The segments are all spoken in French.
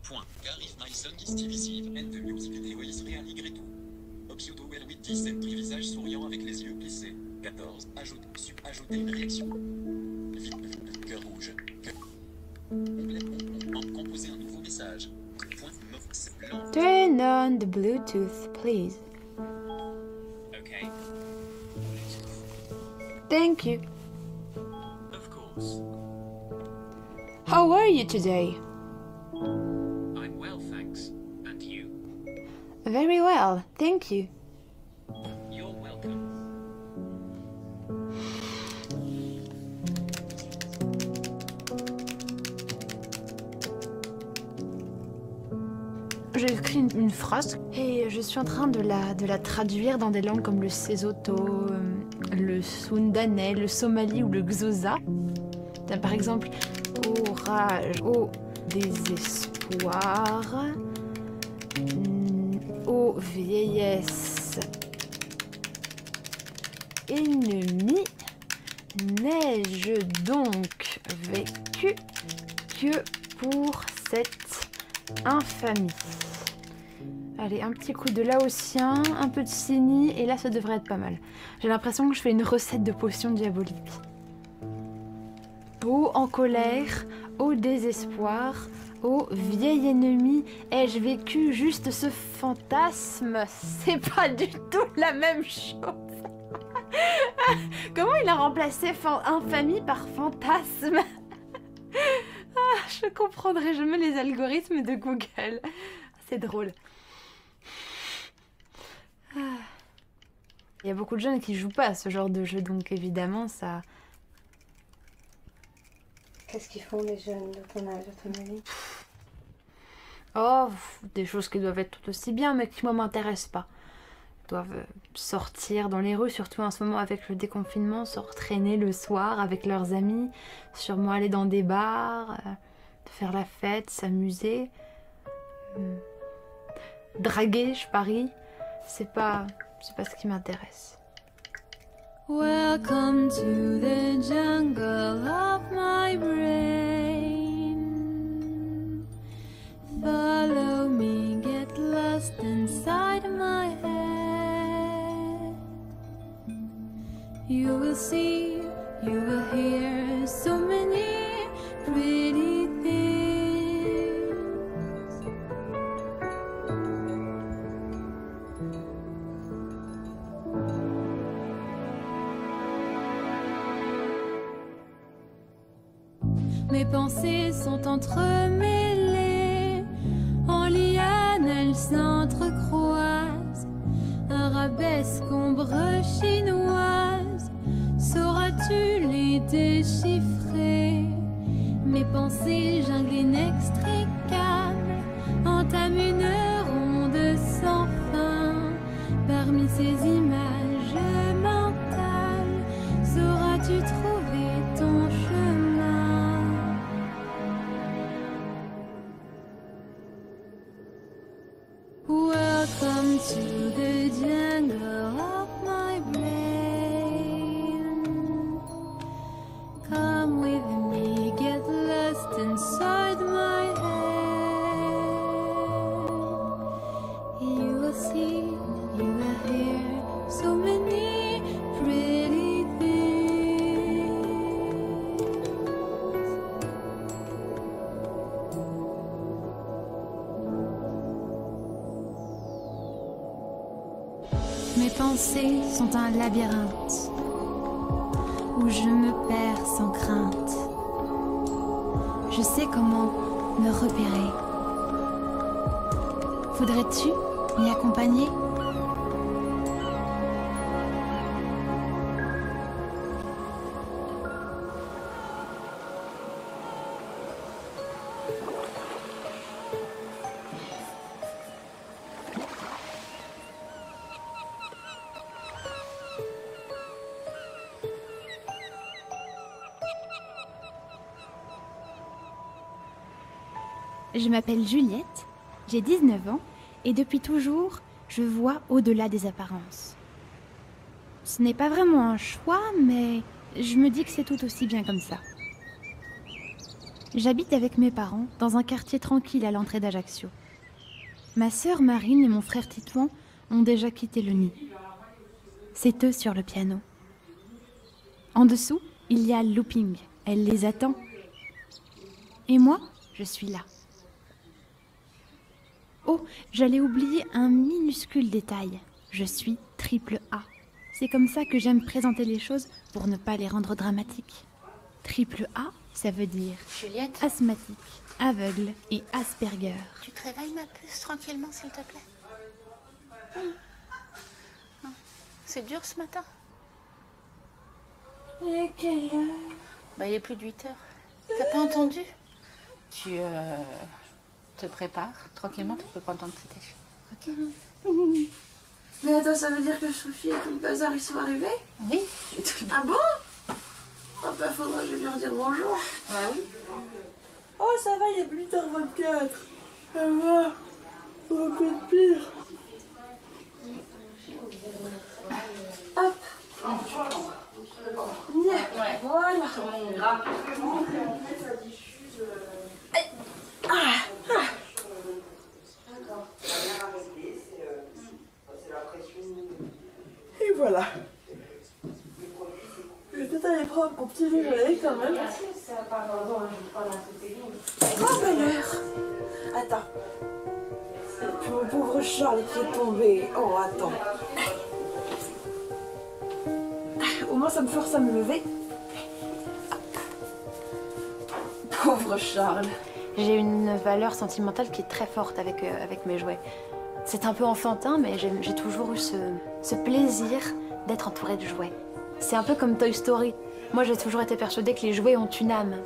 Point. Car if my son is divisive and the music vidéo is really great too. Pseudo well with this and visage souriant avec les yeux plissés. 14. Ajouter une réaction. Cœur rouge. Composer un nouveau message. Point. Turn on the Bluetooth, please. Okay. Thank you. Of course. How are you today? I'm well, thanks. And you? Very well, thank you. You're welcome. J'ai écrit une phrase et je suis en train de la traduire dans des langues comme le Sesotho, le Sundanais, le Somali ou le Xhosa. Par exemple, au rage, au désespoir, ô vieillesse ennemie, n'ai-je donc vécu que pour cette infamie. Allez, un petit coup de laotien, un peu de séni, et là ça devrait être pas mal. J'ai l'impression que je fais une recette de potion diabolique. Ô en colère, au désespoir, ô vieil ennemi, ai-je vécu juste ce fantasme? C'est pas du tout la même chose. Comment il a remplacé infamie par fantasme? Je comprendrai jamais les algorithmes de Google. C'est drôle. Il y a beaucoup de jeunes qui jouent pas à ce genre de jeu, donc évidemment ça... Qu'est-ce qu'ils font les jeunes de ton âge, à ton avis? Oh, des choses qui doivent être tout aussi bien, mais qui moi m'intéressent pas. Ils doivent sortir dans les rues, surtout en ce moment avec le déconfinement, se traîner le soir avec leurs amis, sûrement aller dans des bars, faire la fête, s'amuser, draguer, je parie. C'est pas ce qui m'intéresse. Welcome to the jungle of my brain. Follow me, get lost inside my head. You will see, you will hear so many pretty things. Mes pensées sont entremêlées, en lianes elles s'entrecroisent. Arabesque, ombre chinoise, sauras-tu les déchiffrer? Mes pensées jungle inextricables entament une ronde sans fin. Parmi ces images mentales, sauras-tu trouver ton chemin? Welcome to the jungle of my brain. Come with me, get lost inside my head. You will see, you will hear so many pretty things. Mes pensées sont un labyrinthe où je me perds sans crainte. Je sais comment me repérer. Voudrais-tu m'y accompagner? Je m'appelle Juliette, j'ai 19 ans et depuis toujours, je vois au-delà des apparences. Ce n'est pas vraiment un choix, mais je me dis que c'est tout aussi bien comme ça. J'habite avec mes parents dans un quartier tranquille à l'entrée d'Ajaccio. Ma sœur Marine et mon frère Titouan ont déjà quitté le nid. C'est eux sur le piano. En dessous, il y a Looping. Elle les attend. Et moi, je suis là. Oh, j'allais oublier un minuscule détail. Je suis triple A. C'est comme ça que j'aime présenter les choses pour ne pas les rendre dramatiques. Triple A, ça veut dire Juliette, asthmatique, aveugle et Asperger. tu te réveilles ma puce tranquillement s'il te plaît. C'est dur ce matin. Et quelle heure? Bah, il est plus de 8 heures. T'as pas entendu? Tu te prépares tranquillement, tu peux prendre ton petit déjeuner. Ok. Mais attends, ça veut dire que Sophie et tout le bazar, ils sont arrivés? Oui. Ah bon? Ah bah faudra que je lui redire bonjour. Bah oui. Oh ça va, il est 8h24. Ça va. Ça va pas être pire. Hop. Ouais. Voilà. Et voilà. Je vais peut-être aller prendre mon petit déjeuner quand même. Oh, belle heure. Attends. Et puis mon pauvre Charles qui est tombé. Oh, attends. Au moins, ça me force à me lever. Pauvre Charles. J'ai une valeur sentimentale qui est très forte avec mes jouets. C'est un peu enfantin, mais j'ai toujours eu ce plaisir d'être entourée de jouets. C'est un peu comme Toy Story. Moi, j'ai toujours été persuadée que les jouets ont une âme.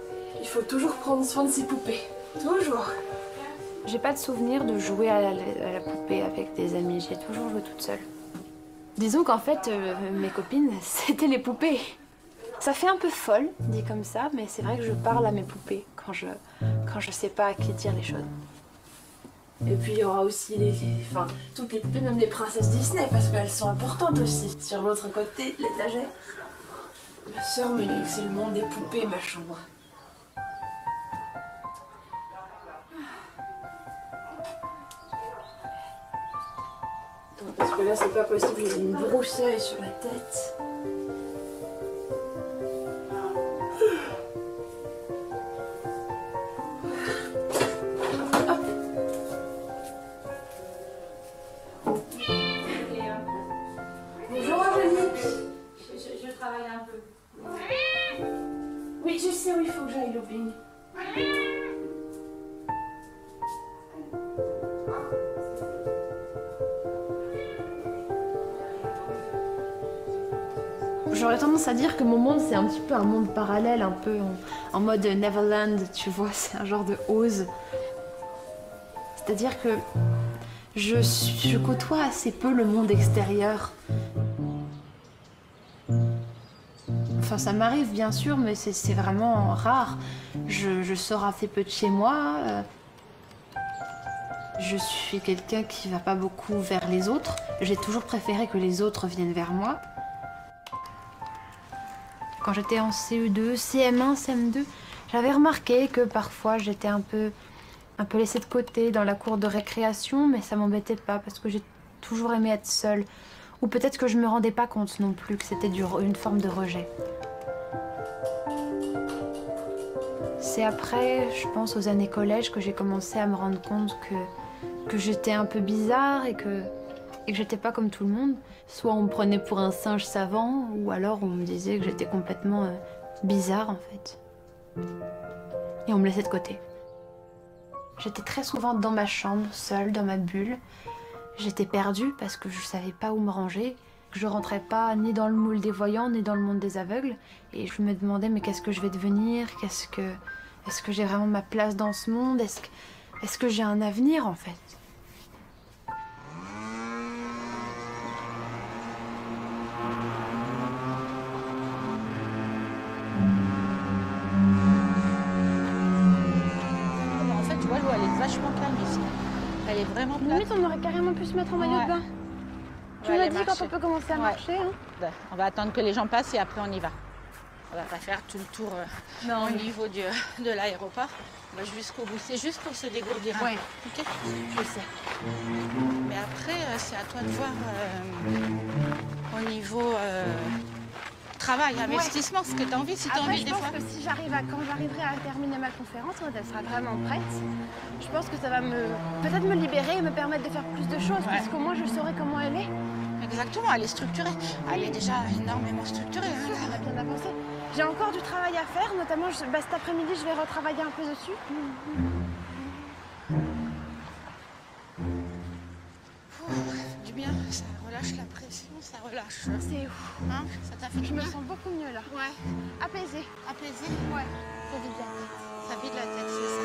Il faut toujours prendre soin de ses poupées. Toujours. J'ai pas de souvenir de jouer à la poupée avec des amis. J'ai toujours joué toute seule. Disons qu'en fait, mes copines, c'était les poupées. Ça fait un peu folle, dit comme ça, mais c'est vrai que je parle à mes poupées quand je sais pas à qui dire les choses. Et puis il y aura aussi enfin, toutes les poupées, même les princesses Disney, parce qu'elles sont importantes aussi. Sur l'autre côté de l'étagère. Ma soeur me dit que c'est le monde des poupées, ma chambre. Attends, parce que là c'est pas possible, j'ai une broussaille sur la tête. Bonjour Angélique. Je travaille un peu. Oui, je sais où il faut que j'aille, Looping. J'aurais tendance à dire que mon monde, c'est un petit peu un monde parallèle, un peu en mode Neverland, tu vois, c'est un genre de Oz. C'est-à-dire que je côtoie assez peu le monde extérieur. Enfin, ça m'arrive bien sûr, mais c'est vraiment rare. Je sors assez peu de chez moi. Je suis quelqu'un qui va pas beaucoup vers les autres. J'ai toujours préféré que les autres viennent vers moi. Quand j'étais en CE2, CM1, CM2, j'avais remarqué que parfois j'étais un peu laissée de côté dans la cour de récréation, mais ça m'embêtait pas parce que j'ai toujours aimé être seule. Ou peut-être que je me rendais pas compte non plus que c'était une forme de rejet. C'est après, je pense, aux années collège que j'ai commencé à me rendre compte que j'étais un peu bizarre et que j'étais pas comme tout le monde. Soit on me prenait pour un singe savant, ou alors on me disait que j'étais complètement bizarre en fait. Et on me laissait de côté. J'étais très souvent dans ma chambre, seule, dans ma bulle. J'étais perdue parce que je savais pas où me ranger. Je rentrais pas ni dans le moule des voyants, ni dans le monde des aveugles. Et je me demandais, mais qu'est-ce que je vais devenir? Est-ce que j'ai vraiment ma place dans ce monde? Est-ce que j'ai un avenir en fait? En fait, tu vois, l'eau, elle est vachement calme ici. Elle est vraiment plate. Limite, on aurait carrément pu se mettre en maillot de bain. Tu va m'as aller dit quand marcher. on peut commencer à Ouais. marcher. Hein. On va attendre que les gens passent et après on y va. On va pas faire tout le tour Non, au niveau de l'aéroport. On va jusqu'au bout. C'est juste pour se dégourdir. Ouais. Ok. je sais. Mais après, c'est à toi de voir au niveau travail, investissement, ce que tu as envie. Si tu as Après, envie je des pense fois. que si quand j'arriverai à terminer ma conférence, quand elle sera vraiment prête, je pense que ça va peut-être me libérer et me permettre de faire plus de choses, parce qu'au moins je saurai comment elle est. Exactement, elle est structurée. Elle est déjà énormément structurée. Bien sûr, elle a bien avancé. J'ai encore du travail à faire, notamment cet après-midi, je vais retravailler un peu dessus. Du bien, ça relâche la pression, ça relâche. C'est ouf. Hein, ça t'a fait du Je me bien. sens beaucoup mieux là. Ouais. Apaisée. Apaisé. Ouais. Ça vide la tête. Ça vide la tête, c'est ça.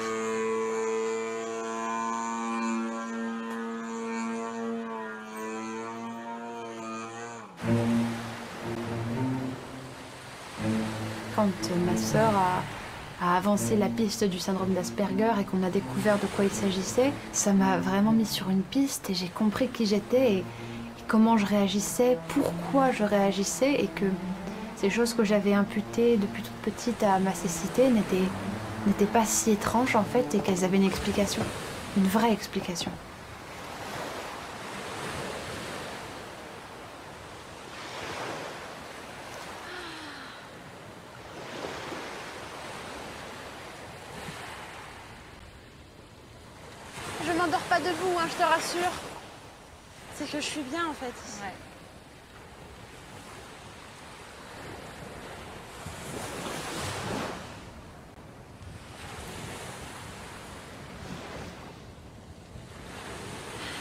Quand ma sœur a avancé la piste du syndrome d'Asperger et qu'on a découvert de quoi il s'agissait, ça m'a vraiment mis sur une piste et j'ai compris qui j'étais et comment je réagissais, pourquoi je réagissais et que ces choses que j'avais imputées depuis toute petite à ma cécité n'étaient pas si étranges en fait et qu'elles avaient une explication, une vraie explication. Je m'endors pas debout, hein, je te rassure. C'est que je suis bien en fait. Ouais.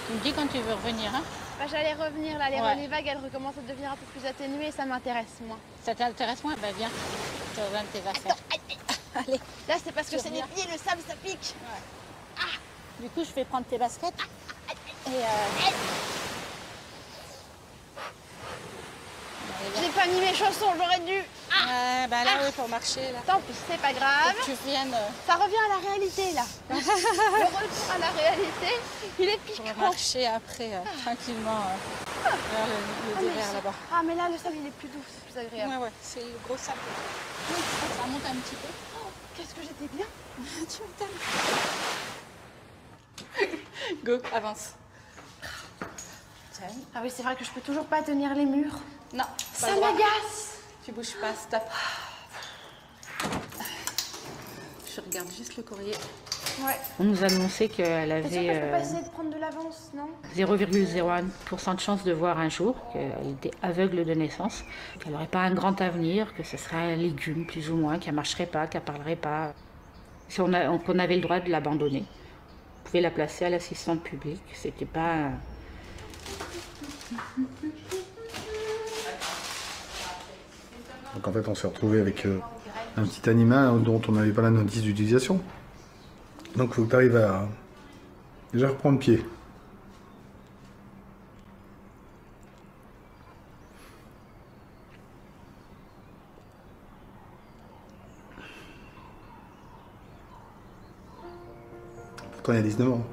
Tu me dis quand tu veux revenir, hein? Bah, j'allais revenir là, les Ouais. relais vagues elles recommencent à devenir un peu plus atténuées et ça m'intéresse moins. Ça t'intéresse moins? Ben viens, je te redonne tes affaires. Allez. Là c'est parce que Tu c'est les reviens. pieds, le sable ça pique. Du coup, je vais prendre tes baskets. Et J'ai pas mis mes chaussons, j'aurais dû. bah là, oui, pour marcher, là. Tant pis, c'est pas grave. Faut que tu viennes Ça revient à la réalité là. Le retour à la réalité, il est pour piquant. marcher après, tranquillement, vers le désert, là-bas. Ah mais là le sable il est plus doux, c'est plus agréable. Ouais, c'est le gros sable. Oui, ça monte un petit peu. Qu'est-ce que j'étais bien. Tu m'étonnes. Go, avance. Tiens. Ah oui c'est vrai que je peux toujours pas tenir les murs. Non, Ça m'agace. Tu bouges pas, stop. Je regarde juste le courrier. Ouais. On nous annonçait qu'elle T'es sûre que je peux pas avait essayer de prendre de l'avance, non? 0,01% de chance de voir un jour, qu'elle était aveugle de naissance, qu'elle n'aurait pas un grand avenir, que ce serait un légume plus ou moins, qu'elle ne marcherait pas, qu'elle ne parlerait pas. Si qu'on avait le droit de l'abandonner. On pouvait la placer à l'assistante publique. C'était pas... Donc en fait, on s'est retrouvé avec un petit animal dont on n'avait pas la notice d'utilisation. Donc il faut que tu arrives à déjà reprendre pied. Pourtant il y a 19 ans.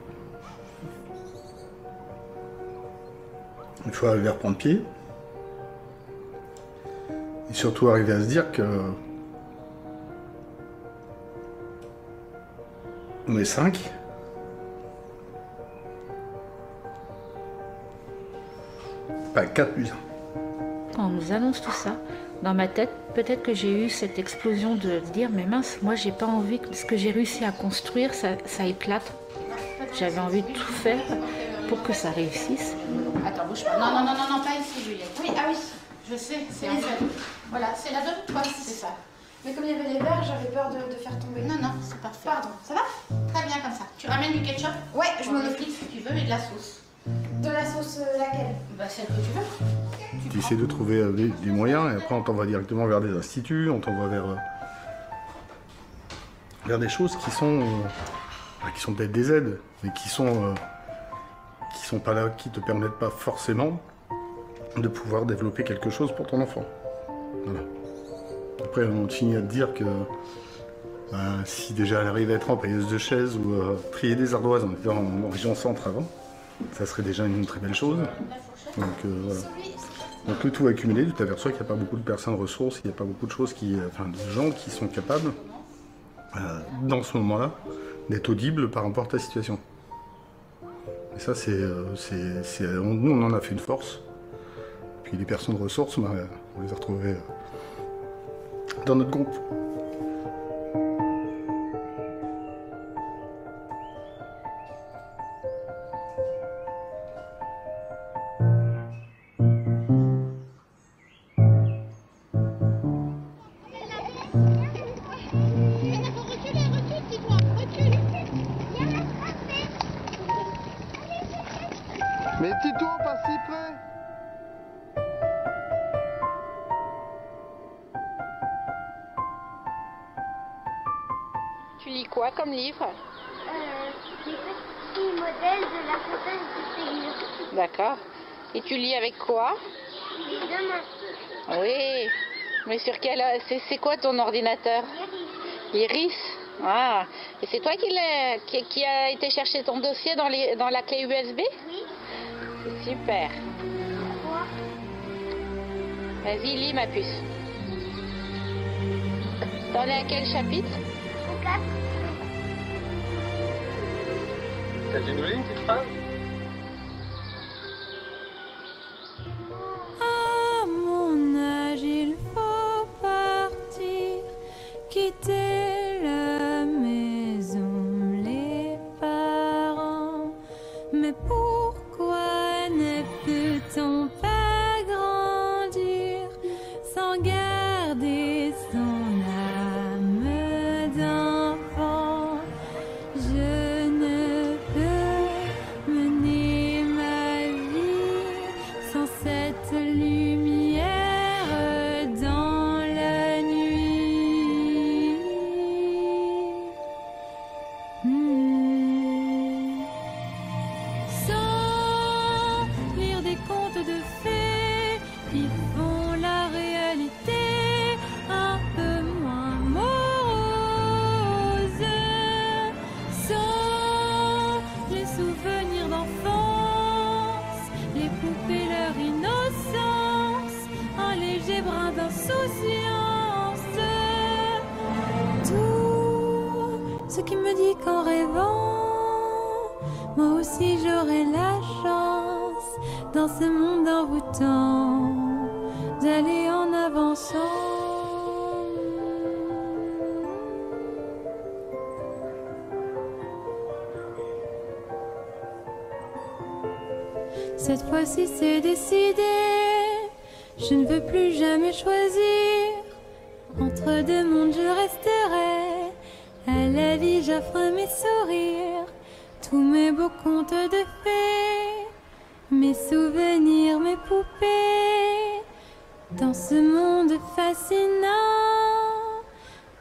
Il faut arriver à reprendre pied. Et surtout arriver à se dire que on est 5. Pas 4 plus 1. Quand on nous annonce tout ça, dans ma tête, peut-être que j'ai eu cette explosion de dire mais mince, moi j'ai pas envie que ce que j'ai réussi à construire, ça éclate. J'avais envie de tout faire pour que ça réussisse. Attends, bouge pas. Non, pas ici, Juliette. Oui, ah oui. Je sais, c'est en fait. Voilà, c'est la donne, toi, c'est ça. Mais comme il y avait les verres, j'avais peur de faire tomber. Non, c'est parfait. Pardon, ça va? Très bien comme ça. Tu ramènes du ketchup? Ouais, je m'en occupe occupe. si tu veux, et de la sauce. De la sauce laquelle? Bah, celle que tu veux. Tu essaies de trouver des moyens et après on t'envoie directement vers des instituts, on t'envoie vers des choses qui sont peut-être des aides, mais qui sont pas là, qui te permettent pas forcément de pouvoir développer quelque chose pour ton enfant. Voilà. Après on finit à te dire que si déjà elle arrive à être empailleuse de chaises ou trier des ardoises, on était en région centre avant, ça serait déjà une très belle chose. Donc voilà. Donc le tout accumulé, tu t'aperçois qu'il n'y a pas beaucoup de personnes ressources, il n'y a pas beaucoup de choses enfin de gens qui sont capables, dans ce moment-là, d'être audibles par rapport à ta situation. Et ça, nous, on en a fait une force. Puis les personnes ressources, on les a retrouvées dans notre groupe. Mais Tito, pas si près. Tu lis quoi comme livre? Les petits modèles de la fontaine de Ségur. D'accord. Et tu lis avec quoi? Les deux mains. Oui. Mais sur quel... C'est quoi ton ordinateur? Iris. Ah. Et c'est toi qui a été chercher ton dossier dans la clé USB? Oui. C'est super. Quoi? Vas-y, lis ma puce. T'en es à quel chapitre? Au 4. T'as dû nous lire une petite phrase? À mon âge, il faut partir, quitter la maison, les parents. Mais pourquoi ne peut-on pas grandir sans garder son âme d'enfant? Je ne peux mener ma vie sans cette lumière dans la nuit. Sans lire des contes de fées qui font la réalité un peu moins morose, sans les souvenirs d'enfance, les poupées, leur innocence, un léger brin d'insouciance. Tout ce qui me dit qu'en rêvant, moi aussi j'aurai la chance, dans ce monde envoûtant, d'aller en avançant. Cette fois-ci c'est décidé, je ne veux plus jamais choisir. Entre deux mondes je resterai, à la vie j'offre mes sourires, tous mes beaux contes de fées, mes souvenirs, mes poupées. Dans ce monde fascinant,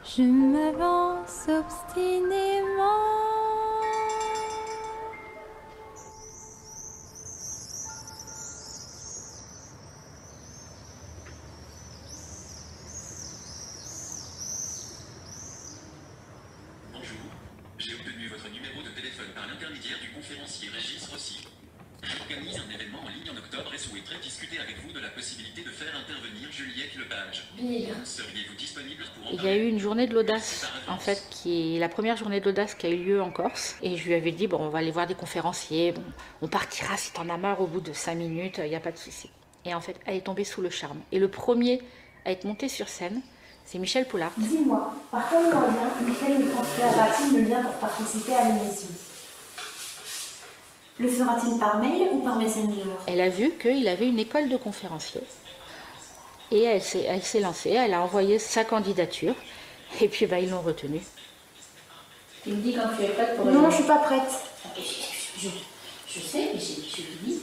je m'avance obstinément. Bonjour, j'ai obtenu votre numéro de téléphone par l'intermédiaire du conférencier Régis Rossi. J'organise un événement en ligne en octobre et souhaiterais discuter avec vous de la possibilité de faire intervenir Juliette Lepage. Seriez-vous disponible pour en Il y a parler? eu une journée de l'audace, en fait, qui est la première journée de l'audace qui a eu lieu en Corse. Et je lui avais dit, bon, on va aller voir des conférenciers, bon, on partira si t'en as marre au bout de 5 minutes, il n'y a pas de souci. Et en fait, elle est tombée sous le charme. Et le premier à être monté sur scène, c'est Michel Poulard. Dis-moi, par quel moyen Michel me transférera-t-il le lien pour participer à l'émission? Le fera-t-il par mail ou par Messenger? Elle a vu qu'il avait une école de conférenciers. Et elle s'est lancée, elle a envoyé sa candidature. Et puis ils l'ont retenue. Tu me dis quand tu es prête pour... Non, je suis pas prête. Je sais, mais je lui dis.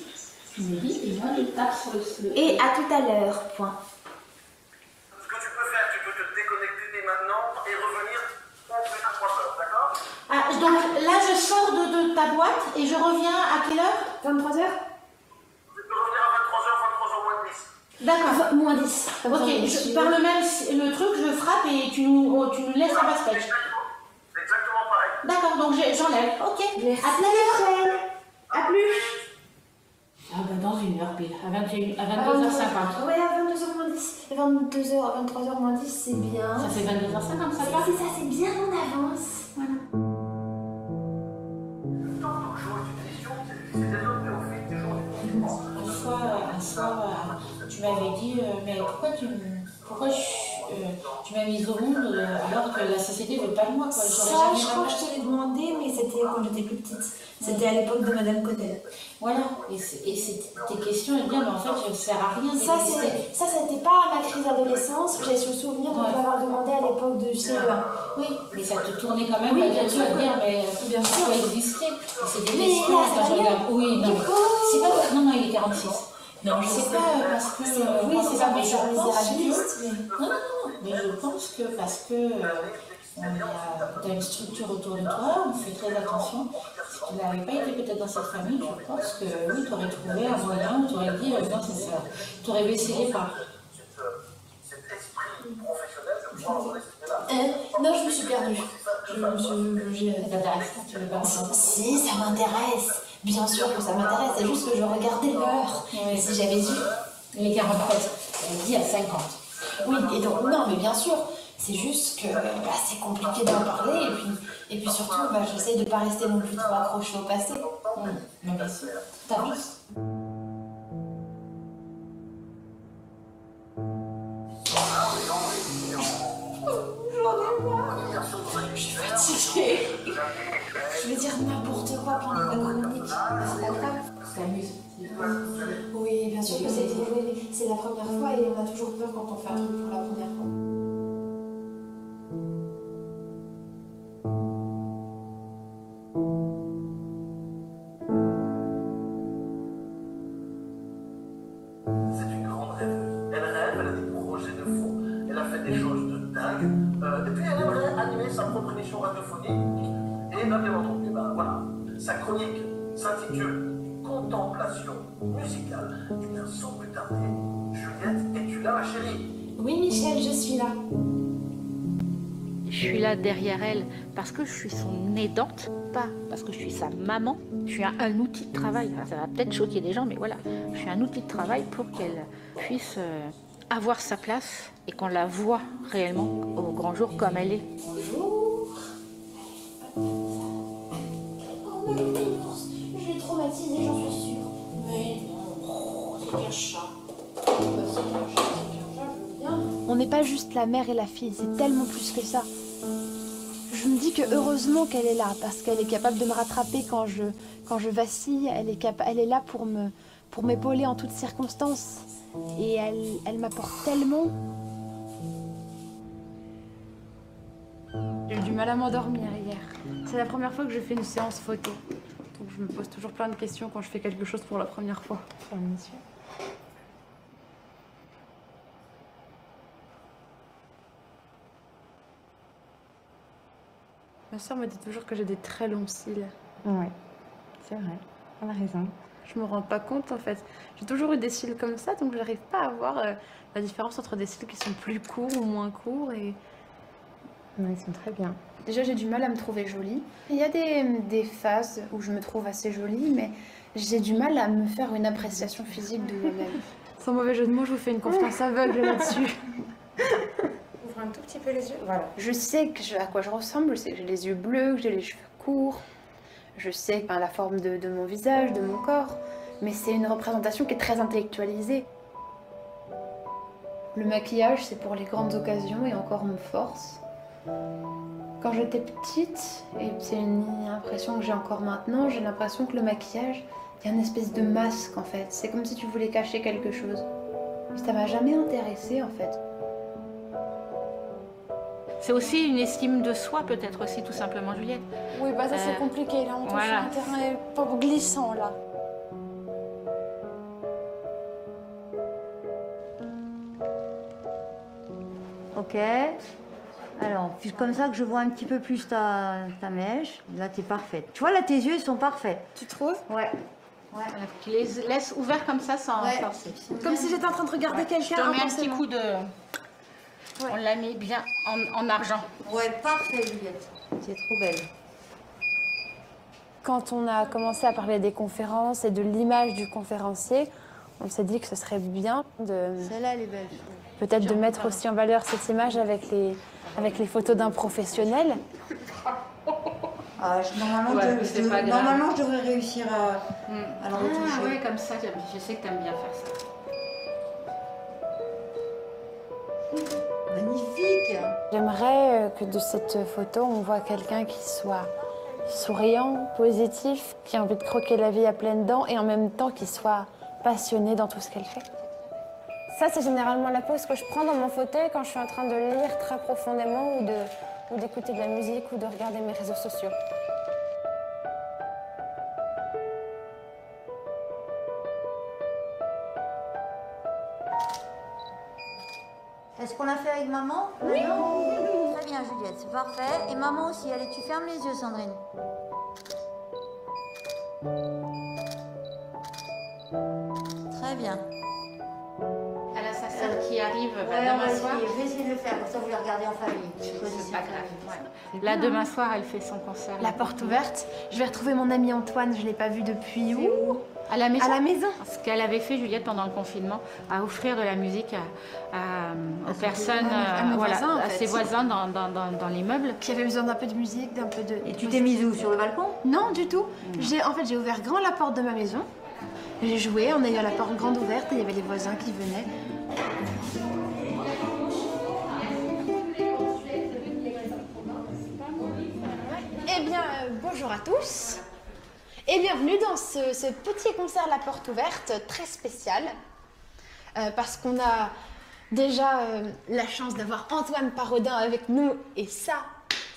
Tu me dis et moi je tape sur le... Et à tout à l'heure, point. Ce que tu peux faire, tu peux te déconnecter dès maintenant et revenir au plus à 3 heures, d'accord? Ah, donc là je sors de ta boîte et je reviens à quelle heure? 23h? Tu peux revenir à 23h moins 10. D'accord. Moins 10. Comme ça, Ok, par le même le truc, je frappe et tu nous laisses en basket. Exactement pareil. D'accord, donc j'enlève. Ok. Merci. À tout à l'heure. À plus. Ah ben dans 1 heure pile, à 22h50. Ouais, à 22h moins 10. 22h à 23h moins 10, c'est bien. Ça fait 22h50, ça va? C'est ça, c'est bien en avance. Voilà. Un soir, tu m'avais dit, mais pourquoi tu m'as mise au monde alors que la société ne veut pas de moi, quoi. Ça, je crois que je te l'ai demandé, mais c'était quand j'étais plus petite. C'était à l'époque de Madame Cotel. Voilà, et tes questions, elles disent, mais en fait, je ne sers à rien. Ça, c'était pas à ma crise d'adolescence. J'ai ce souvenir de l'avoir demandé à l'époque de CE1. Oui, mais ça te tournait quand même, oui, bien sûr, à dire, mais bien sûr. pourquoi exister? C'est des Mais questions, quand je regarde. Oui, non, c'est pas. Non, il est 46. Non, je sais pas parce que. Oui, c'est pas mais je pense misérabiliste. Non, mais je pense que parce que tu as une structure autour de toi, on fait très attention. Si tu n'avais pas été peut-être dans cette famille, je pense que oui, tu aurais trouvé un moyen, tu aurais dit, non, c'est ça. Tu aurais baissé les pas. Non, je me suis perdue. Ça t'intéresse pas, tu veux pas entendre? Si, ça m'intéresse. Bien sûr que ça m'intéresse, c'est juste que je regardais l'heure. Oui. Si j'avais vu. Les 47, elle dit à 50. Oui, et donc, non, mais bien sûr, c'est juste que c'est compliqué d'en parler, et puis surtout, j'essaye de ne pas rester non plus trop accrochée au passé. Mais bien sûr, t'avances. Je suis fatiguée. Je vais dire n'importe quoi pendant la chronique. C'est pas grave. T'amuses. Oui, bien sûr que c'est la première fois et on a toujours peur quand on fait un truc pour la première fois. C'est une grande rêveuse. Elle rêve, elle a des projets de fou, elle a fait des choses de dingue. Et puis elle aimerait animer sa propre émission radiophonique. Et bien entendu, voilà, sa chronique s'intitule Contemplation musicale. Et bien sans plus tarder, Juliette, es-tu là ma chérie? Oui Michel, je suis là. Je suis là derrière elle parce que je suis son aidante, pas parce que je suis sa maman. Je suis un outil de travail. Ça va peut-être choquer des gens, mais voilà. Je suis un outil de travail pour qu'elle puisse avoir sa place et qu'on la voit réellement au grand jour comme elle est. Bonjour. Oh non, je l'ai traumatisée, j'en suis sûre. Mais non, c'est qu'un chat. On n'est pas juste la mère et la fille, c'est tellement plus que ça. Je me dis que heureusement qu'elle est là, parce qu'elle est capable de me rattraper quand je vacille, elle est là pour m'épauler en toutes circonstances. Et elle m'apporte tellement. J'ai eu du mal à m'endormir hier. C'est la première fois que je fais une séance photo. Donc je me pose toujours plein de questions quand je fais quelque chose pour la première fois. Sur l'émission. Ma soeur me dit toujours que j'ai des très longs cils. Ouais, c'est vrai, elle a raison. Je me rends pas compte en fait. J'ai toujours eu des cils comme ça, donc j'arrive pas à voir la différence entre des cils qui sont plus courts ou moins courts. Et... Ouais, ils sont très bien. Déjà, j'ai du mal à me trouver jolie. Il y a des phases où je me trouve assez jolie, mais j'ai du mal à me faire une appréciation physique de moi-même. Sans mauvais jeu de mots, je vous fais une confiance aveugle là-dessus. Ouvre un tout petit peu les yeux, voilà. Je sais à quoi je ressemble, je sais que j'ai les yeux bleus, que j'ai les cheveux courts. Je sais la forme de mon visage, de mon corps. Mais c'est une représentation qui est très intellectualisée. Le maquillage, c'est pour les grandes occasions et encore me force. Quand j'étais petite, et c'est une impression que j'ai encore maintenant, j'ai l'impression que le maquillage, il y a une espèce de masque en fait. C'est comme si tu voulais cacher quelque chose. Ça m'a jamais intéressée en fait. C'est aussi une estime de soi peut-être aussi tout simplement, Juliette. Oui, ça c'est compliqué là, on touche voilà. un terrain pas glissant là. Ok. Alors, c'est comme ça que je vois un petit peu plus ta mèche. Là, t'es parfaite. Tu vois, là, tes yeux, ils sont parfaits. Tu trouves? Ouais. Ouais. Tu les laisses ouverts comme ça sans forcer. Comme si j'étais en train de regarder quelqu'un. Je te mets un petit coup de... On l'a mis bien en argent. Ouais, parfait, Juliette. C'est trop belle. Quand on a commencé à parler des conférences et de l'image du conférencier, on s'est dit que ce serait bien de... Celle-là, elle est belle. Peut-être de mettre aussi en valeur cette image avec les photos d'un professionnel. Normalement, je devrais réussir à le retoucher. Ah oui, comme ça, je sais que tu aimes bien faire ça. Magnifique! J'aimerais que de cette photo, on voit quelqu'un qui soit souriant, positif, qui a envie de croquer la vie à pleines dents et en même temps qui soit passionné dans tout ce qu'elle fait. Ça, c'est généralement la pose que je prends dans mon fauteuil quand je suis en train de lire très profondément ou d'écouter de la musique ou de regarder mes réseaux sociaux. Est-ce qu'on l'a fait avec maman? Oui. Très bien, Juliette, c'est parfait. Et maman aussi. Allez, tu fermes les yeux, Sandrine. Très bien. Elle a sa sœur qui arrive demain soir. Je vais essayer de le faire, comme ça vous le regardez en famille. C'est pas grave. Là, demain soir, elle fait son concert. La porte ouverte. Je vais retrouver mon ami Antoine, je ne l'ai pas vu depuis où? À la maison. À la maison. Ce qu'elle avait fait, Juliette, pendant le confinement, à offrir de la musique aux personnes, à ses voisins dans l'immeuble. Qui avaient besoin d'un peu de musique, d'un peu de... Et tu t'es mise où? Sur le balcon? Non, du tout. En fait, j'ai ouvert grand la porte de ma maison. J'ai joué en ayant la porte grande ouverte et il y avait les voisins qui venaient. Eh bien, bonjour à tous et bienvenue dans ce petit concert La Porte Ouverte très spécial parce qu'on a déjà la chance d'avoir Antoine Parodin avec nous et ça,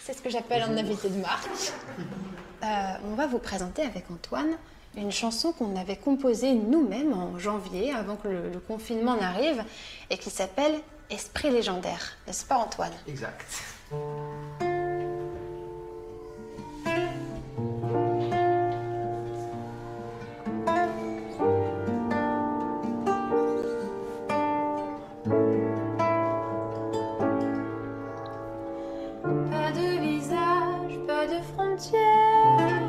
c'est ce que j'appelle un invité de marque. On va vous présenter avec Antoine une chanson qu'on avait composée nous-mêmes en janvier, avant que le confinement n'arrive, et qui s'appelle « Esprit légendaire ». N'est-ce pas, Antoine? Exact. Pas de visage, pas de frontières,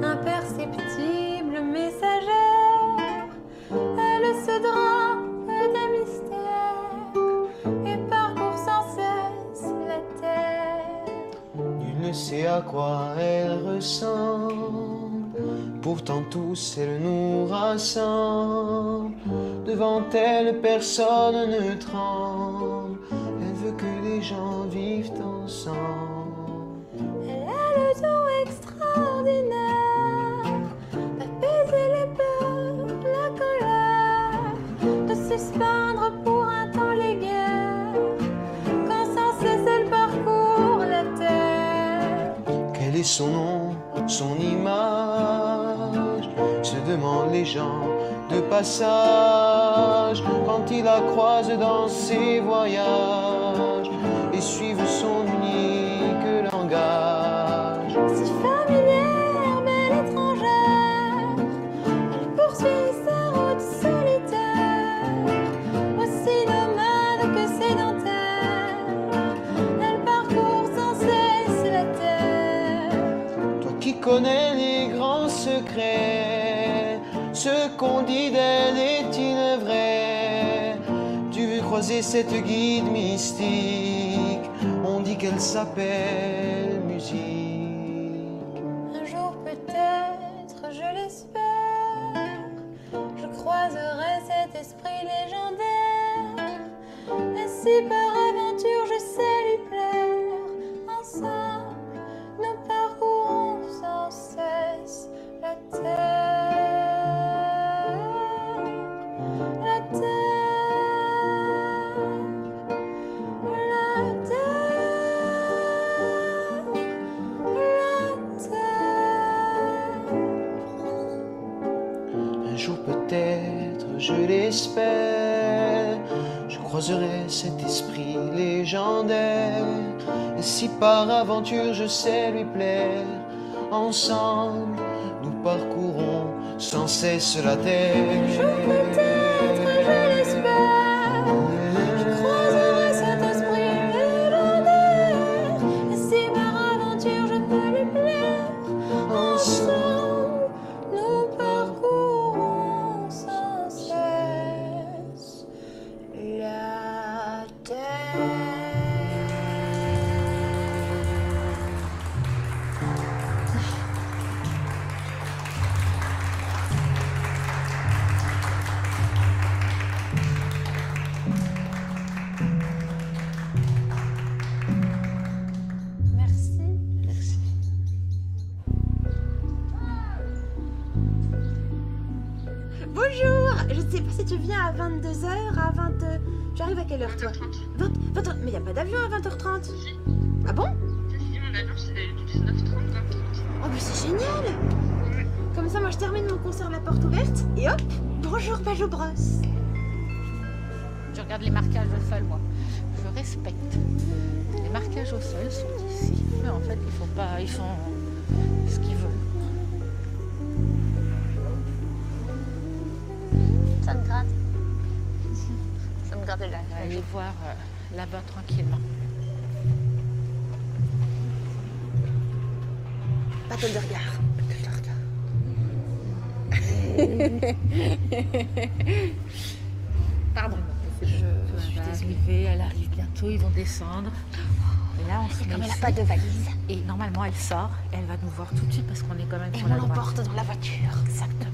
imperceptible messagère, elle se drape des mystères et parcourt sans cesse la terre. Nul ne sait à quoi elle ressemble, pourtant tous elle nous rassemble. Devant elle personne ne tremble, elle veut que les gens vivent ensemble. Elle a le don extraordinaire d'apaiser les peurs, la colère, de suspendre pour un temps les guerres, quand sans cesse elle parcourt la terre. Quel est son nom, son image, se demandent les gens de passage quand ils la croisent dans ses voyages et suivent son unique langage. Si familière, belle étrangère, elle poursuit sa route solitaire, aussi nomade que sédentaire, elle parcourt sans cesse la terre. Toi qui connais les grands secrets, ce qu'on dit d'elle est-il vrai? Tu veux croiser cette guide mystique, on dit qu'elle s'appelle musique. Un jour peut-être, je l'espère, je croiserai cet esprit légendaire. Et si par aventure je sais lui plaire, ensemble nous parcourons sans cesse la terre. La terre, la terre, Un jour peut-être, je l'espère, je croiserai cet esprit légendaire. Et si par aventure je sais lui plaire, ensemble nous parcourons sans cesse la terre. un jour peut-être, je l'espère, je croiserai cet esprit légendaire. Et si par aventure je peux lui plaire, ensemble sais pas si tu viens à 22h, à 20... J'arrive à quelle heure, toi 20... Mais y a pas d'avion à 20h30. Ah bon? Si, mon avion, c'est du 19h30, 20h30. Oh, mais c'est génial! Comme ça, moi, je termine mon concert la porte ouverte, et hop, bonjour Pajot Bros. Je regarde les marquages au sol, moi. Je respecte. Les marquages au sol sont ici. Mais en fait, ils font pas... Ils font ce qu'ils veulent. Ça me gratte. Ça me gratte là. Allez voir là-bas tranquillement. Battle de regard. Pardon. Je suis désolée. Elle arrive bientôt, ils vont descendre. Et là, on se met comme elle n'a ici. pas de valise. Et normalement, elle sort. Elle va nous voir tout de suite parce qu'on est quand même Et sur on la droite. l'emporte dans la voiture. Exactement.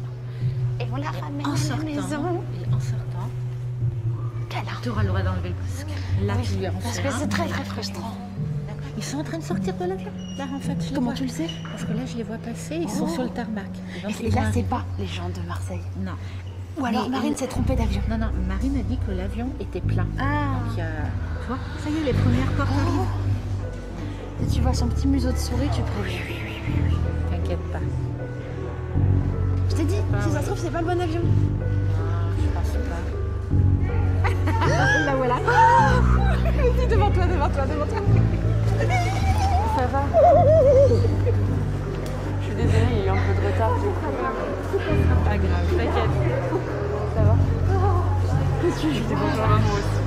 Et on la ramène En à sortant, la maison. et en sortant, tu auras le droit d'enlever le masque. Là, Oui, tu lui en parce fais que un. c'est très très frustrant. Ils sont en train de sortir de l'avion. Là, en fait, je les Comment vois. tu le sais? Parce que là, je les vois passer. Ils sont sur le tarmac. Et là, c'est pas les gens de Marseille. Non. Ou alors Mais Marine s'est trompée d'avion. Non, non, Marine a dit que l'avion était plein. Ah. Donc, il y a... Tu vois, ça y est, les premières portes arrivent. Si tu vois son petit museau de souris, tu préviens. T'inquiète pas. Je t'ai dit, si ça se trouve, c'est pas le bon avion. Je pense pas. La voilà. Vas-y, devant toi. Ça va? Je suis désolée, il y a eu un peu de retard. Pas grave, t'inquiète. Ça va? Je dis bonjour à moi aussi.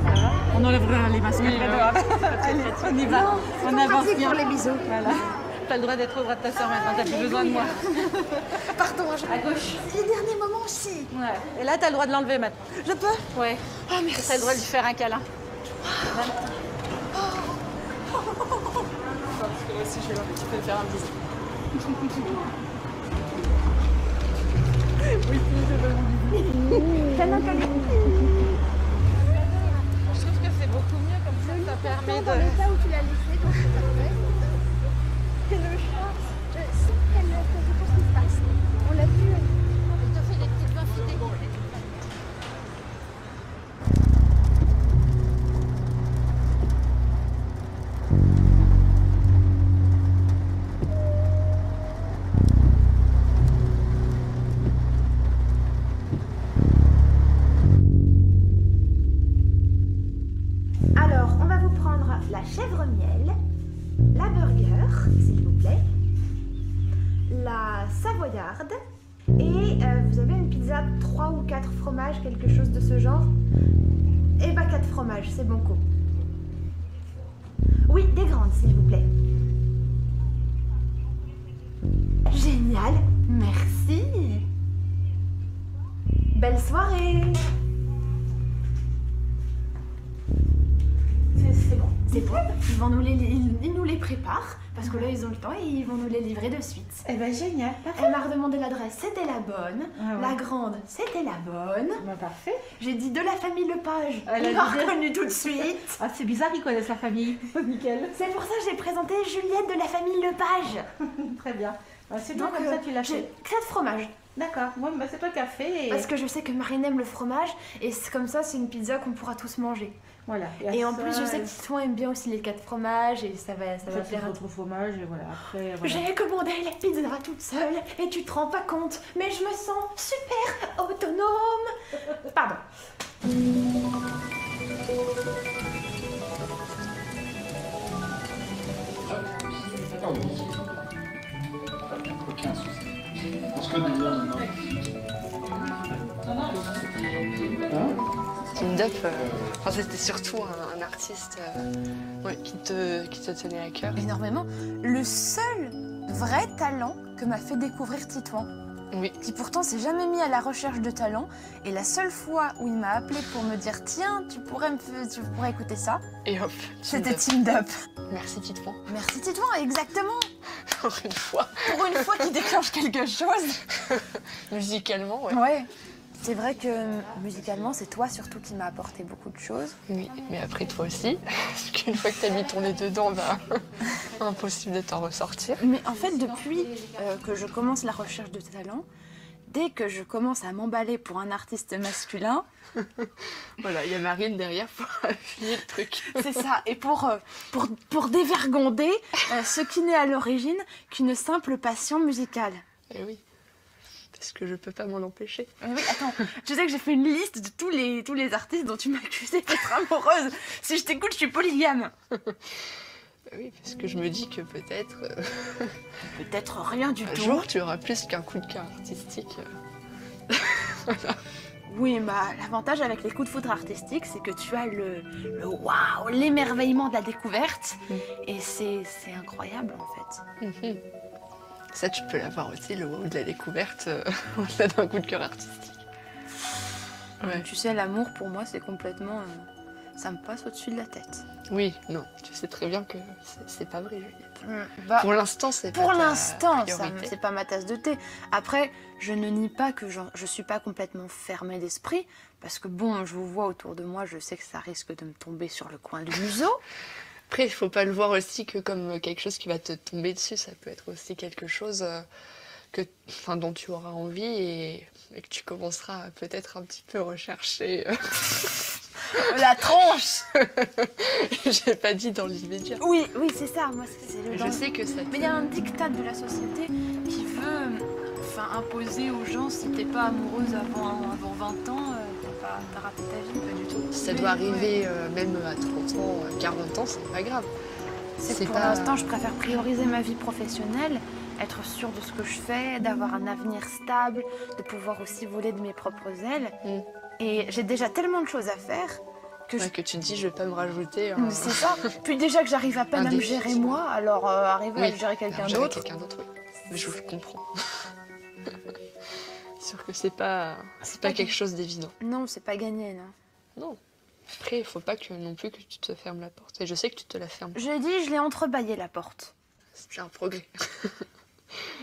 Ça va? On enlèvera les masques après dehors. Allez, on y va. On avance bien. pour les bisous. Voilà. T'as le droit d'être au bras de ta soeur maintenant, t'as plus besoin de moi. Pardon, À gauche. les derniers moments aussi. Ouais. Et là, t'as le droit de l'enlever maintenant. Je peux? Ouais. Ah, merci. T'as le droit de lui faire un câlin. Parce que moi aussi, je vais un petit peu faire un bisou. Oui, je veux mon bisou. Câlin, câlin. Je trouve que c'est beaucoup mieux comme ça, ça permet Dans de... l'état où tu l'as laissé, donc c'est parfait. Que le chat, sans qu'elle sache ce qui se passe. On l'a vu. Je te fais des petites infidés. Alors, on va vous prendre la chèvre miel, la burger, s'il vous plaît, la savoyarde, et vous avez une pizza 3 ou 4 fromages, quelque chose de ce genre. Et bah 4 fromages, c'est bon coup. Oui, des grandes, s'il vous plaît. Génial, merci. Belle soirée. C'est bon, c'est bon. Ils nous les préparent parce que là ils ont le temps et ils vont nous les livrer de suite. Eh ben génial, parfait. Elle m'a redemandé l'adresse, c'était la bonne. Ah ouais. La grande, c'était la bonne. Ben parfait. J'ai dit de la famille Lepage. Elle a Il m'a dit- reconnu tout de suite. Ah, c'est bizarre, ils connaissent la famille. Nickel. C'est pour ça que j'ai présenté Juliette de la famille Lepage. Très bien. Ben, c'est bien Donc, comme ça, tu l'as j'ai fait. 4 fromages. D'accord. Moi, ben, c'est toi qui as fait. Et... Parce que je sais que Marine aime le fromage et comme ça, c'est une pizza qu'on pourra tous manger. Voilà. Et en plus, je sais que Titouan aime bien aussi les 4 fromages et ça va ça plaire à votre fromage et voilà. Après, voilà. J'ai commandé la pizza toute seule et tu te rends pas compte, mais je me sens super autonome. Pardon. Aucun souci. On se connaît bien maintenant. Stand-up, enfin, c'était surtout un artiste ouais, qui te tenait à cœur. Énormément. Le seul vrai talent que m'a fait découvrir Titouan. Oui. Qui pourtant s'est jamais mis à la recherche de talent. Et la seule fois où il m'a appelé pour me dire tiens, tu pourrais écouter ça, Et hop, c'était Teamed Up. Merci Titouan. Merci Titouan, exactement. Pour une fois. Pour une fois qu'il déclenche quelque chose. Musicalement, ouais. Ouais. C'est vrai que musicalement, c'est toi surtout qui m'a apporté beaucoup de choses. Oui, mais après toi aussi. Parce qu'une fois que t'as mis ton nez dedans, bah, impossible de t'en ressortir. Mais en fait, depuis que je commence la recherche de talent, dès que je commence à m'emballer pour un artiste masculin... Voilà, il y a Marine derrière pour appuyer le truc. C'est ça, et pour dévergonder ce qui n'est à l'origine qu'une simple passion musicale. Eh oui, parce que je peux pas m'en empêcher. Oui, attends, tu sais que j'ai fait une liste de tous les artistes dont tu m'as accusé d'être amoureuse. Si je t'écoute, je suis polygame. Oui, parce que je me dis que peut-être... Peut-être rien du tout. Un jour, tu auras plus qu'un coup de cœur artistique. Voilà. Oui, bah, l'avantage avec les coups de foudre artistiques, c'est que tu as le waouh, l'émerveillement de la découverte. Et c'est incroyable, en fait. Ça, tu peux l'avoir aussi, le waouh de la découverte, au-delà d'un coup de cœur artistique. Ouais. Tu sais, l'amour, pour moi, c'est complètement... ça me passe au-dessus de la tête. Oui, non, tu sais très bien que c'est pas vrai, Juliette. Bah, pour l'instant, c'est pas pour ta l'instant, priorité. c'est pas ma tasse de thé. Après, je ne nie pas que je suis pas complètement fermée d'esprit, parce que bon, je vous vois autour de moi, je sais que ça risque de me tomber sur le coin du museau. Après, il faut pas le voir aussi que comme quelque chose qui va te tomber dessus, ça peut être aussi quelque chose dont tu auras envie et que tu commenceras à peut-être un petit peu rechercher. La tronche. J'ai pas dit dans l'immédiat. Oui, c'est ça. Moi, c'est le. Je sais que ça. Mais il y a un diktat de la société qui veut, imposer aux gens si t'es pas amoureuse avant 20 ans, t'as raté ta vie, pas du tout. Ça doit arriver même à 30 ans, 40 ans, c'est pas grave. Pour l'instant, je préfère prioriser ma vie professionnelle, être sûre de ce que je fais, d'avoir un avenir stable, de pouvoir aussi voler de mes propres ailes. Et j'ai déjà tellement de choses à faire que que tu te dis, je vais pas me rajouter. C'est ça. Puis déjà que j'arrive à peine à me gérer moi, alors arriver à gérer quelqu'un d'autre. Oui. Mais je comprends. C'est sûr que c'est pas quelque chose d'évident. Non, c'est pas gagné, non. Non. Après, il faut pas non plus que tu te fermes la porte. Et je sais que tu te la fermes. Je l'ai entrebâillée, la porte. C'est déjà un progrès.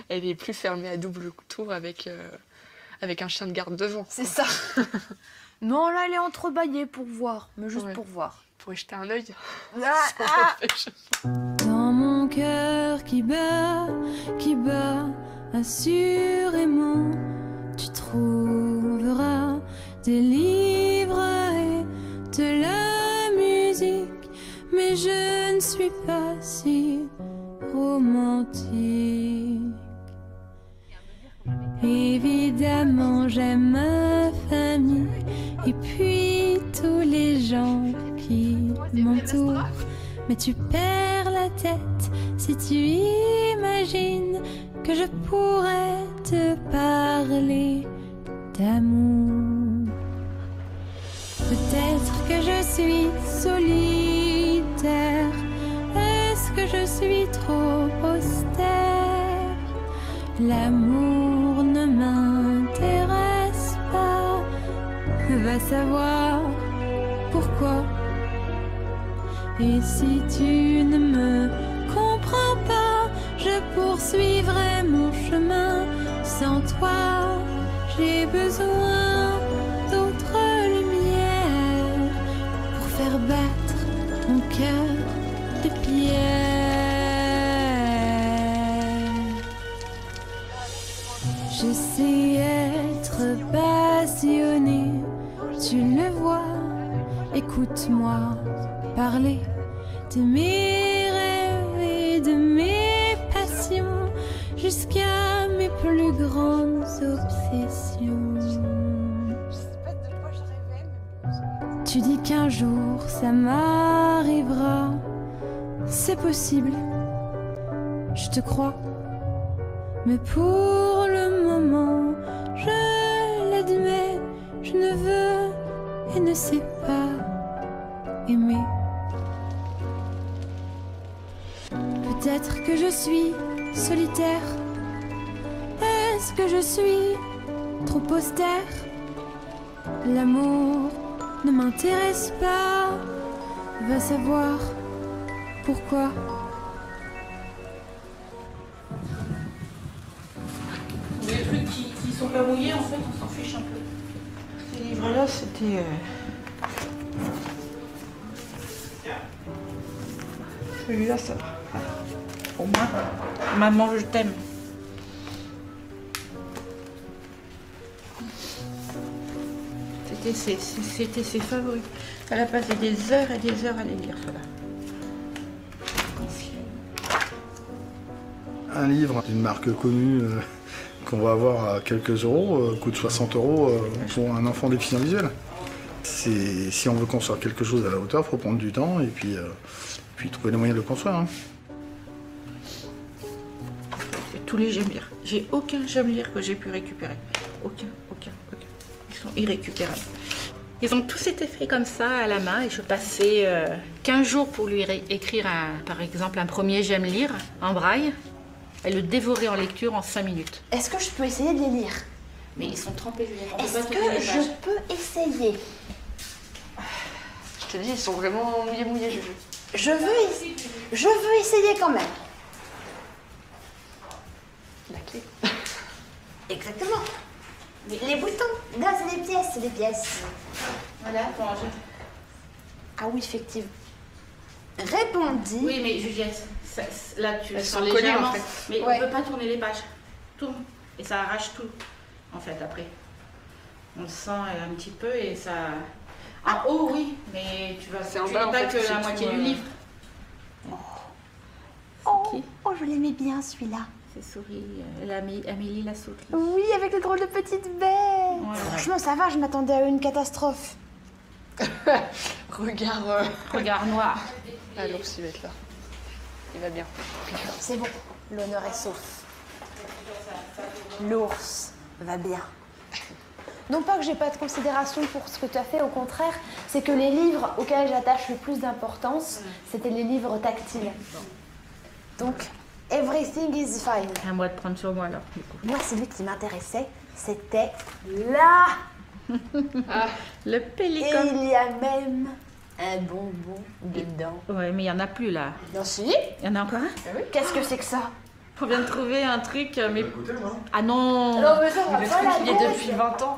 Elle est plus fermée à double tour avec un chien de garde devant. C'est ça. Non, là, elle est entrebâillée pour voir, mais juste pour voir. Pour y jeter un œil. Dans mon cœur qui bat assurément, tu trouveras des livres et de la musique, mais je ne suis pas si romantique. Évidemment, j'aime ma famille et puis tous les gens qui m'entourent. Mais tu perds la tête si tu imagines que je pourrais te parler d'amour. Peut-être que je suis solitaire. Est-ce que je suis trop austère? L'amour ne m'intéresse pas. Va savoir pourquoi. Et si tu ne me comprends pas, je poursuivrai mon chemin. Sans toi, j'ai besoin d'autres lumières pour faire battre ton cœur de pierre. Je sais être passionnée, tu le vois. Écoute-moi parler de mes rêves et de mes passions jusqu'à mes plus grandes obsessions. Tu dis qu'un jour ça m'arrivera, c'est possible, je te crois, mais pour le moment, je l'admets, je ne veux et ne sais pas aimer. Peut-être que je suis solitaire. Est-ce que je suis trop austère? L'amour ne m'intéresse pas. Va savoir pourquoi. Les trucs qui sont pas mouillés, en fait, on s'en fiche un peu. Ces livres-là, c'était... Celui-là, ça va. Pour moi, maman, je t'aime. C'était ses favoris. Elle a passé des heures et des heures à les lire, cela. Un livre d'une marque connue qu'on va avoir à quelques euros coûte 60 € pour un enfant déficient visuel. Si on veut construire quelque chose à la hauteur, il faut prendre du temps et puis trouver les moyens de le construire. Hein. Tous les j'aime lire. J'ai aucun j'aime lire que j'ai pu récupérer. Aucun. Ils sont irrécupérables. Ils ont tous été faits comme ça à la main et je passais 15 jours pour lui écrire par exemple un premier j'aime lire en braille. Elle le dévorait en lecture en 5 minutes. Est-ce que je peux essayer de les lire? Mais ils sont trempés, Juliette. Est-ce que je peux essayer? Je te dis, ils sont vraiment mouillés, Juju. Je veux essayer quand même. La clé. Exactement. Les boutons. Non, c'est des pièces, Voilà, attends, Ah oui, effectivement. Répondit. Oui, mais Juliette, là tu Elles sont sens légères, légèrement, en fait. mais Ouais. on peut pas tourner les pages. Tourne. Et ça arrache tout, en fait, après. On le sent un petit peu et ça... En haut, oui, mais tu vas... C'est en tu bas, lis en pas fait, que c'est la tout, moitié du livre. Oh, je l'aimais bien celui-là. C'est Souris, Amélie la souris. Oui, avec le drôle de petite bête. Voilà. Franchement, ça va, je m'attendais à une catastrophe. Regard noir. Ah, l'ours, il va être là. Il va bien. C'est bon, l'honneur est sauf. L'ours va bien. Non pas que j'ai pas de considération pour ce que tu as fait, au contraire, c'est que les livres auxquels j'attache le plus d'importance, c'était les livres tactiles. Donc, everything is fine. À moi de prendre sur moi alors. Moi, celui qui m'intéressait, c'était là. Le Et pélican. il y a même un bonbon dedans. Ouais, mais il y en a plus là. Non, si. Il y en a encore un? Qu'est-ce que c'est que ça? On vient de trouver un truc, mais... Ah non! Non, mais ça, on va Il pas la est goûter. depuis 20 ans.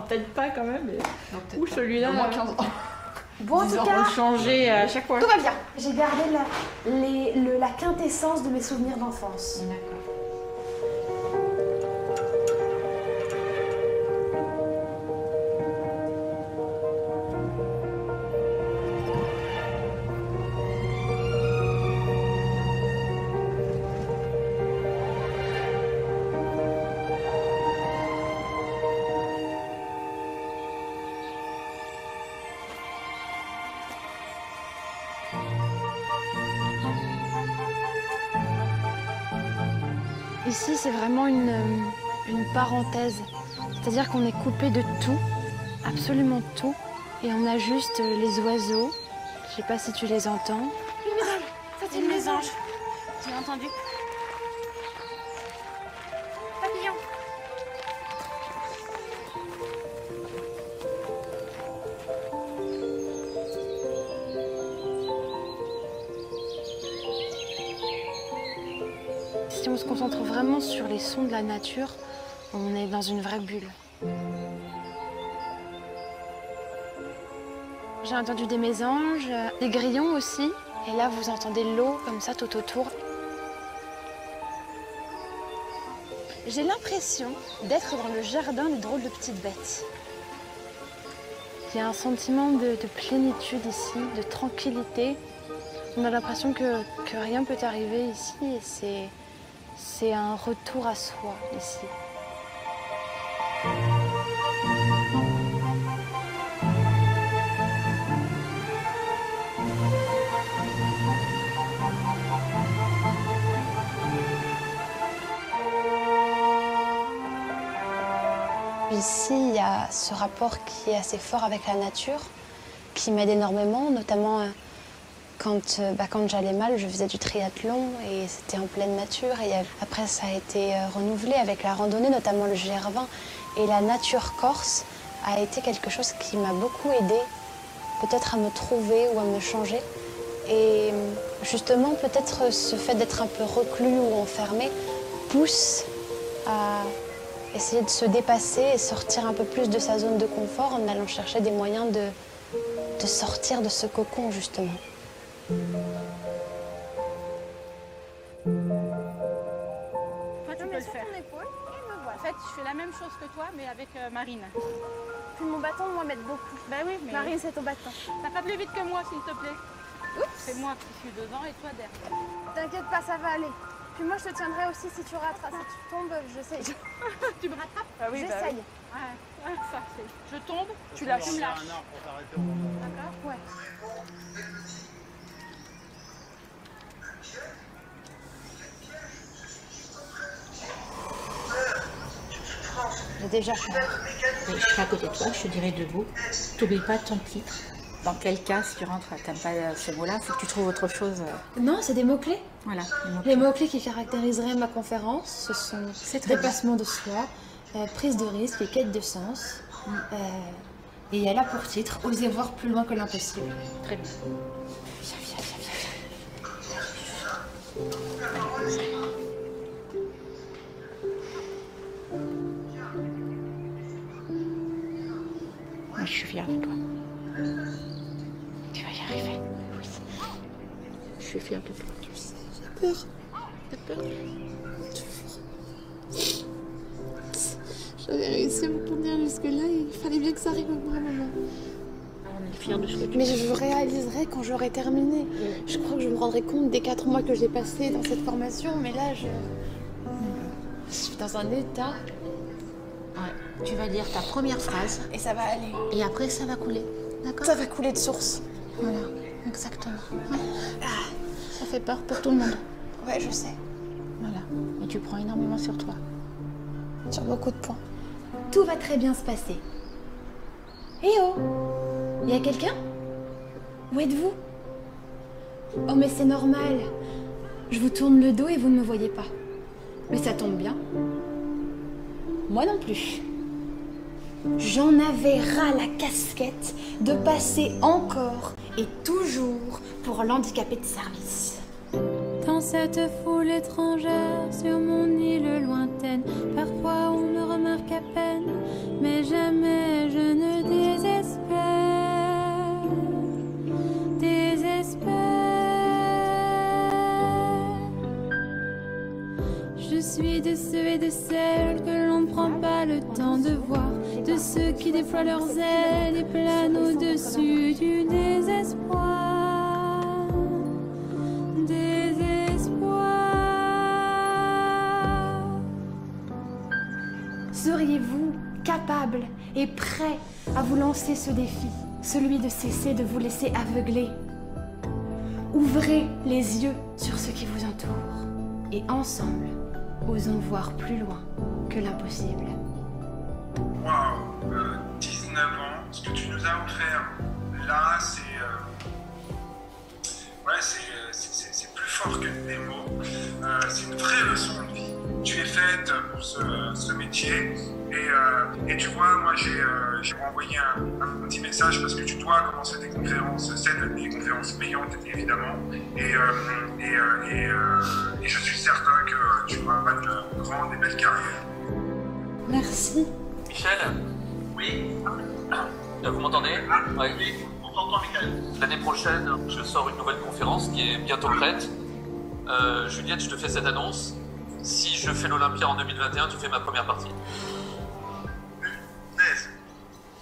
Peut-être pas quand même, mais... Non, peut-être Ou pas. celui-là... Au moins 15 ans. Bon, en Ils tout ont cas, changé à chaque fois. tout va bien. J'ai gardé la quintessence de mes souvenirs d'enfance. D'accord. Ici, c'est vraiment une parenthèse. C'est-à-dire qu'on est coupé de tout, absolument tout, et on a juste les oiseaux. Je sais pas si tu les entends. Une mésange. Ça, c'est une mésange. Tu l'as entendu? Papillon. Si on se concentre vraiment sur les sons de la nature, on est dans une vraie bulle. J'ai entendu des mésanges, des grillons aussi. Et là, vous entendez l'eau comme ça tout autour. J'ai l'impression d'être dans le jardin des drôles de petites bêtes. Il y a un sentiment de plénitude ici, de tranquillité. On a l'impression que rien peut arriver ici et c'est un retour à soi ici. Ici, il y a ce rapport qui est assez fort avec la nature, qui m'aide énormément, notamment quand j'allais mal, je faisais du triathlon et c'était en pleine nature. Et après, ça a été renouvelé avec la randonnée, notamment le GR20. Et la nature corse a été quelque chose qui m'a beaucoup aidée, peut-être à me trouver ou à me changer. Et justement, peut-être ce fait d'être un peu reclus ou enfermé pousse à essayer de se dépasser et sortir un peu plus de sa zone de confort en allant chercher des moyens de sortir de ce cocon, justement. Toi, tu peux le faire. En fait, je fais la même chose que toi, mais avec Marine. puis mon bâton, moi, m'aide beaucoup. Bah oui, mais... Marine, c'est ton bâton. Ça va plus vite que moi, s'il te plaît. Oups. C'est moi qui suis devant et toi derrière. T'inquiète pas, ça va aller. Puis moi, je te tiendrai aussi si tu rates. Si tu tombes, j'essaye. Tu me rattrapes? Ah oui, bah J'essaye. oui. Ouais, ça c'est. Je tombe, Tu lâches. tu me lâches. D'accord? Ouais. J'ai déjà fait. Je serai à côté de toi, je te dirai debout. T'oublies pas ton titre. Dans quel cas, si tu rentres, t'aimes pas ce mot-là, il faut que tu trouves autre chose. Non, c'est des mots-clés. Voilà. Les mots-clés qui caractériseraient ma conférence, ce sont dépassement de soi, prise de risque et quête de sens. Et elle a pour titre « Oser voir plus loin que l'impossible ». Très bien. Moi, je suis fière de toi. Tu vas y arriver. Je suis fière de toi. J'ai peur. T'as peur? J'avais réussi à me contenir jusque-là et il fallait bien que ça arrive au bon moment. On est fiers de ce que tu Mais fais. je réaliserai quand j'aurai terminé. Je crois que je me rendrai compte des 4 mois que j'ai passés dans cette formation, mais là, je suis dans un état. Ouais. Tu vas dire ta première phrase. Et ça va aller. Et après, ça va couler. D'accord? Ça va couler de source. Voilà, exactement. Ouais. Ça fait peur pour tout le monde. Ouais, je sais. Voilà. Et tu prends énormément sur toi. Sur beaucoup de points. Tout va très bien se passer. Eh oh! Y a quelqu'un? Où êtes-vous? Oh mais c'est normal. Je vous tourne le dos et vous ne me voyez pas. Mais ça tombe bien. Moi non plus. J'en avais ras la casquette de passer encore et toujours pour l'handicapé de service. Dans cette foule étrangère, sur mon île lointaine, parfois on me remarque à peine, mais jamais je ne désespère. Je suis de ceux et de celles que l'on ne prend pas le temps de voir, de ceux qui déploient leurs ailes et planent au-dessus du désespoir. Seriez-vous capable et prêt à vous lancer ce défi, celui de cesser de vous laisser aveugler? Ouvrez les yeux sur ce qui vous entoure et ensemble, osons voir plus loin que l'impossible. Waouh, 19 ans, ce que tu nous as offert là, c'est plus fort que des mots. C'est une vraie leçon de vie. Tu es faite pour ce métier et tu vois, moi j'ai envoyé un petit message parce que tu dois commencer tes conférences, des conférences payantes évidemment, et je suis certain que tu auras une grande et belle carrière. Merci. Michel? Oui. Vous m'entendez? Oui, on t'entend, Michel. L'année prochaine, je sors une nouvelle conférence qui est bientôt prête. Juliette, je te fais cette annonce. Si je fais l'Olympia en 2021, tu fais ma première partie.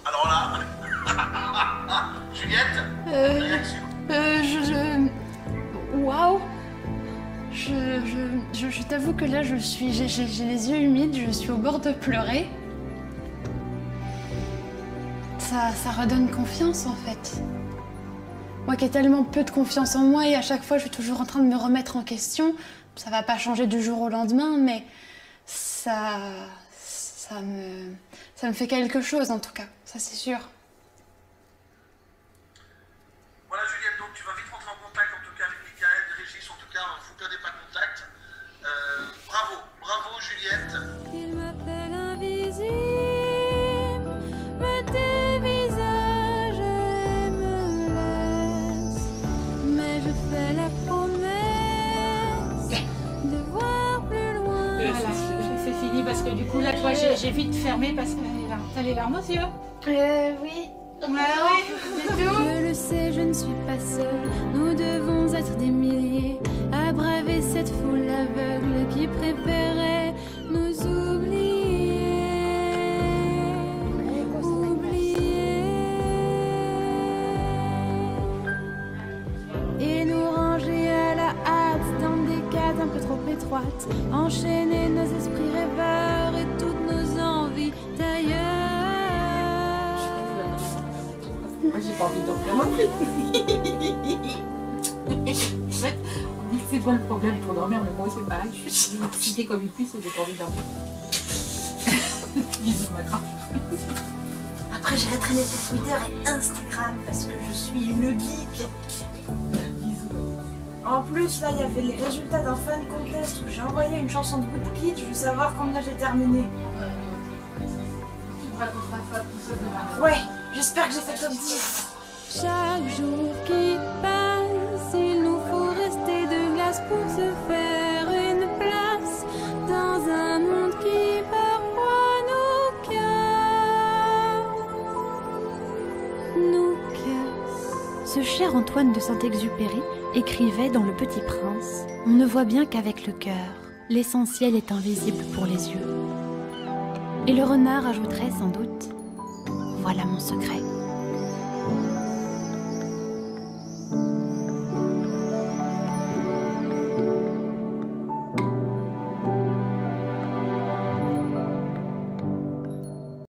Alors là, Juliette, réaction. Waouh! Je t'avoue que là, j'ai les yeux humides, je suis au bord de pleurer. Ça redonne confiance en fait. Moi qui ai tellement peu de confiance en moi et à chaque fois je suis toujours en train de me remettre en question. Ça va pas changer du jour au lendemain, mais ça me fait quelque chose en tout cas, ça c'est sûr. Voilà Juliette, donc tu vas vite rentrer en contact en tout cas avec Michael, Régis, en tout cas, vous ne perdez pas contact. Bravo Juliette. Il m'appelle invisible, me dévisage et me laisse, mais je fais la promesse de voir plus loin. Voilà, c'est fini parce que du coup là, toi, j'ai vite fermé parce que t'as les larmes aux yeux. Oui. Je le sais, je ne suis pas seule. Nous devons être des milliers à braver cette foule aveugle qui préférait nous oublier. Oublier. étroite, enchaîner nos esprits rêveurs et toutes nos envies d'ailleurs. Moi, j'ai pas envie de dormir non plus. En fait, on dit que c'est quoi le problème pour dormir, mais moi, c'est pareil. Je suis excitée comme une puce et j'ai pas envie de dormir. Bisous, ma grande. Après, j'irai traîner sur Twitter et Instagram parce que je suis une geek. En plus, là, il y avait les résultats d'un fan contest où j'ai envoyé une chanson de Good Kid. Je veux savoir combien j'ai terminé. Ouais, j'espère que j'ai fait top 10. Chaque jour qui passe, il nous faut rester de glace pour se faire une place dans un monde qui parfois nous casse. Ce cher Antoine de Saint-Exupéry écrivait dans Le Petit Prince: on ne voit bien qu'avec le cœur, l'essentiel est invisible pour les yeux. Et le renard ajouterait sans doute: voilà mon secret.